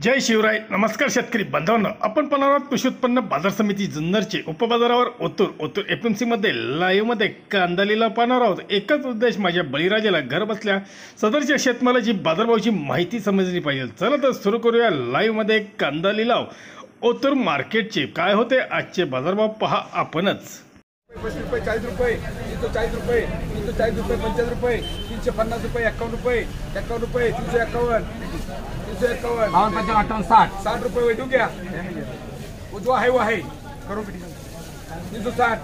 जय शिवराय. नमस्कार शेतकरी बांधवांनो, आपण पाहणार कृषी उत्पन्न बाजार समिती जुन्नरचे उपबाजारावर ओतूर एपीएमसी मध्ये लाईव्ह मध्ये कांदा लिलाव पाहणार आहोत. एकच उद्देश, माझ्या बळीराजाला घर बसल्या सदरच्या शेतमालाची बाजारभावाची माहिती समजली पाहिजे. चला तर सुरू करूया लाईव्ह मध्ये कांदा लिलाव ओतूर मार्केटचे. काय होते आजचे बाजारभाव पहा आपणच. 35 रुपये, 40 रुपये, 340 रुपये, 340 रुपये, 50 रुपये, 350 रुपये, 51 रुपये, 51 रुपये, 351, 351, 55, 60, 60 रुपये वैदू घ्या. वो जो आहे वो आहे करो. 360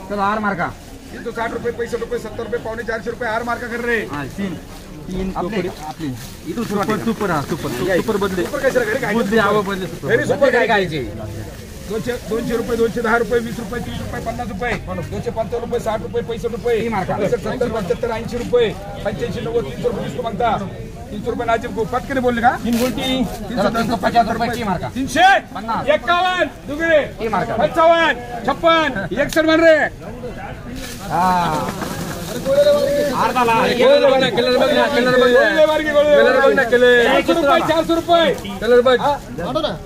चलो आर मार्का 360 रुपये, 65 रुपये, 70 रुपये, 450 रुपये आर मार्का कर रहे. तीन इथून सुपर बदले घरी सुपर काय खायचे. 200 रुपये, 210 रुपये, 20 रुपये, 30 रुपये, 50 रुपये, 255 रुपये, 60 रुपये, 65 रुपये, 70, 75, 80 रुपये, 85, 90, 300 रुपये डिस्को मागता. 300 रुपये नाजिब को पटकन बोलले का. 350 रुपये मार्का 351 दुगरे 55, 56, 61 बन रे. ₹400,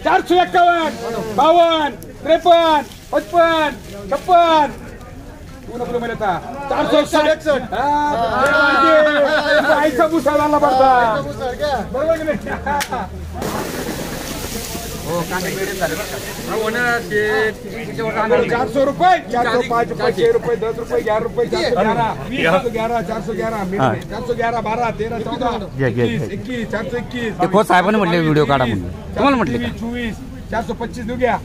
451, 52, 53, 55, 56 तू मेरे था 461. ऐसा भूसा डालना पड़ता बरोबर की नाही. हो कांदे मिडियम झाले होणार ते 400 रुपये, 405 रुपये, 6 रुपये, 10 रुपये, 11 रुपये, 411, 411, 411, 12, 13, 14, 21, 421. ते खोत साहेबांनी म्हटले व्हिडिओ काढा म्हणून. तुम्हाला म्हटले 24, 425 देऊ घ्या.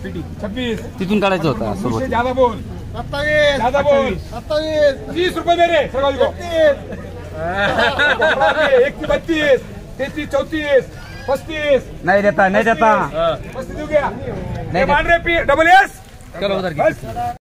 26 तिथून काढायचं होतं सुरुवात. ज्यादा बोल 30 रुपये दे रे सरगाव को. 31, 33, 34, 35 नाही देता 35 देऊ घ्या. नाही मान रे पी डबल एस. चलो उधर